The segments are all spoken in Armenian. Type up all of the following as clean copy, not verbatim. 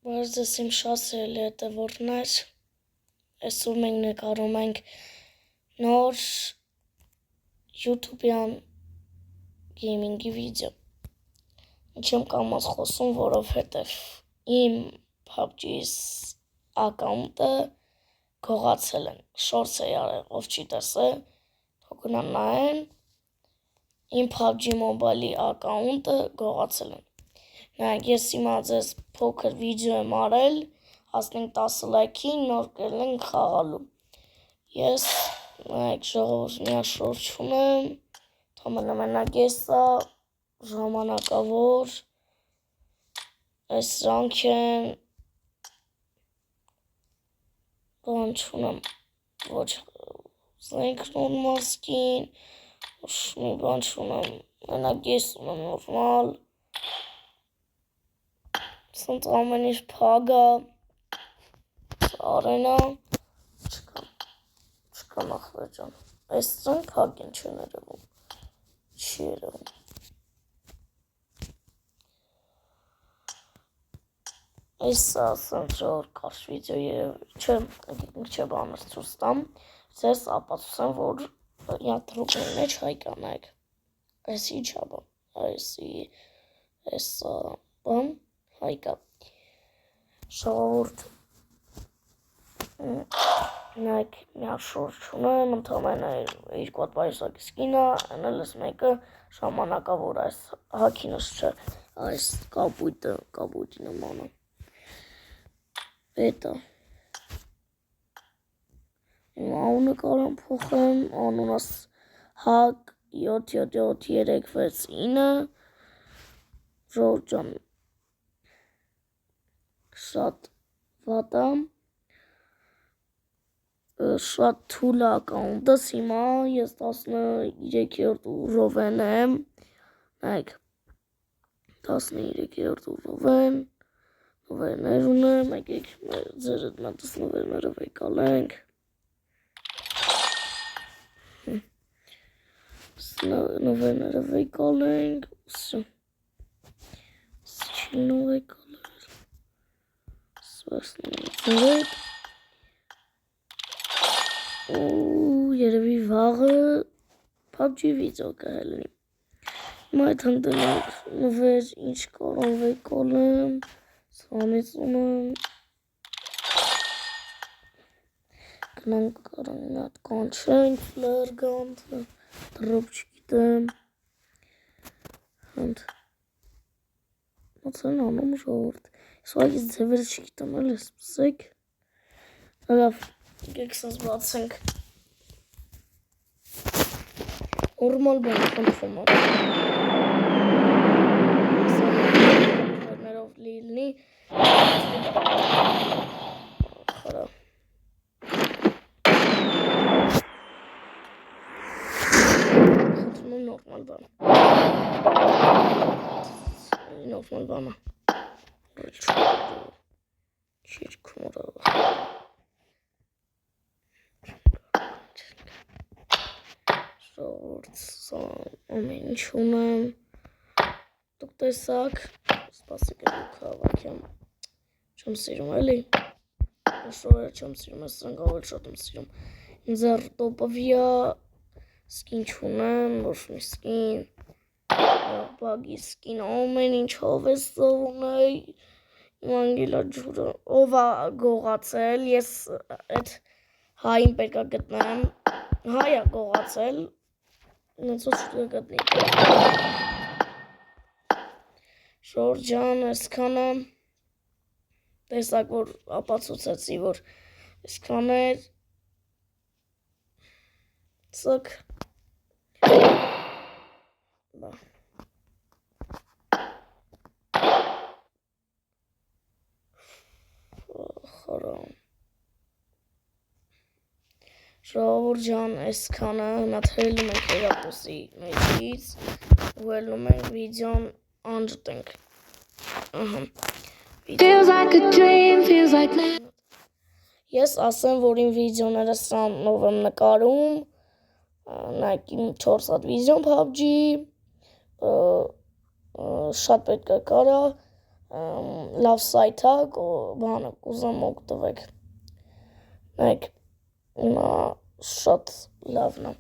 Բայց իմ շատ սիրելի հետևորդներ, այսօր մենք նկարում ենք նոր YouTube-յան գեյմինգի վիդեո։ Ինչ եմ կամաց խոսում, որովհետև իմ PUBG-իս ակաունտը գողացել են, շորս է յարել, ով չի տեսել, թողնան նայեն, իմ PUBG Mobile-ի ակաունտը գողացել են։ Նայեք, ես հիմա ձեզ փոքր վիդեո եմ արել, հասնենք 10 լայքին, նոր կերել ենք խաղալու։ Ես, նայեք, ժողովուրդ միա շորջ չունեմ, թամենամենակ եսա, ժամանակավոր, այս սրանք են, բան չունեմ, ոչ զենք նորմալ սկին, ոչ մի բան չունեմ, մենակ ես ունեմ նորմալ, սենց ամեն ինչ փագա, արենա, չկա նախվերջան, այս ծնք փագ են չեն երևում, չի երևում։ Այս ասենց որ կարճ վիդեո չէ բաներ ցույց տամ, ձեզ ապացուցեմ, որ յաթրուկների մեջ հայ կանայք։ Այս ինչ է բան, այս բան հայ կա։ Ժողովուրդ, նայեք, միա շորջ չունեմ, ընդամենը 2 հատ պայուսակի սկին է, այն էլ ես մեկը ժամանակավոր այս հաքինս չէ, այս կապույտի նման է։ Էտա։ Իմ անունը կարամ փոխեմ, անունս հակ 7773669, ժողովուրդ ջան, շատ վատ է, շատ թույլ է ակաունտս, հիմա ես 13-րդ ուրովեն եմ, նայեք, 13-րդ ուրովեն, նովերներ ունեմ, եկեք ձեր հետ մետս նովերները վեկալենք, նովերները վեկալենք, չի նովեկալել, սվեսնենք ձեր հետ, երևի վաղը PUBG վիդեո կհելնի, հիմա այդ հնդենակ նվեր ինչ կարան վեկալեմ, սրանից ունեմ, գնանք կարան մի հատ կանչենք, ֆլեր գանթը, դրոպ չգիտեմ, հանդ, մացեն անում ժողորդ, ես վայգից ձևերը չգիտեմ, էլ ես պսեք, լավ, եկեք սենց բացենք, նորմալ բան խնդրում ակ, ներով լիլնի, խարա, խնդրում եմ նորմալ բան, նորմալ բանը, չիր կմորավը, ամեն ինչ ունեմ, դուք տեսակ, սպասեք է դուք հավաքեմ, չեմ սիրում էլի, շորերը չեմ սիրում, ես սրնգավել շատ եմ սիրում, ինձ էր տոպովյա, սկին չունեմ, ոչ մի սկին, բագի սկին, ամեն ինչով ես սովունեի, իմ անգելա ջուրը, ով է գողացել, ես այդ հային պետք է գտնեմ, հայ է գողացել, նեցոց չուտը գտնի, շորջան, այսքանը, տեսակ, որ ապացուցեցի, որ այսքան էր, ծկ, խարամ, ժողովուրդ ջան, այսքանը, հնատ հելում ենք երապոսի մեջից, ու հելում ենք վիդեոն անջտենք, ես ասեմ, որ իմ վիդեոները սրանով եմ նկարում, նայք իմ 4 հատ վիդեոն PUBG, շատ պետք է կարա, լավ սայթ է, բանը կուզեմ օգտվեք։ Նայեք, հիմա շատ լավն է։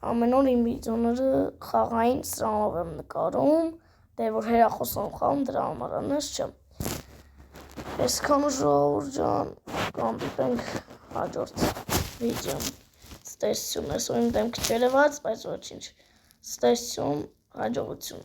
Ամեն օր իմ վիդեոները խաղային սրանով եմ նկարում, դե որ հեռախոսում խաղում դրա համար անես չեմ։ Այսքանը ժողովուրդ ջան, կհանդիպենք հաջորդ վիդեոում։ Ստեսություն, այսօր իմ դեմքը չերևաց, բայց ոչինչ։ Ստեսություն, հաջողություն։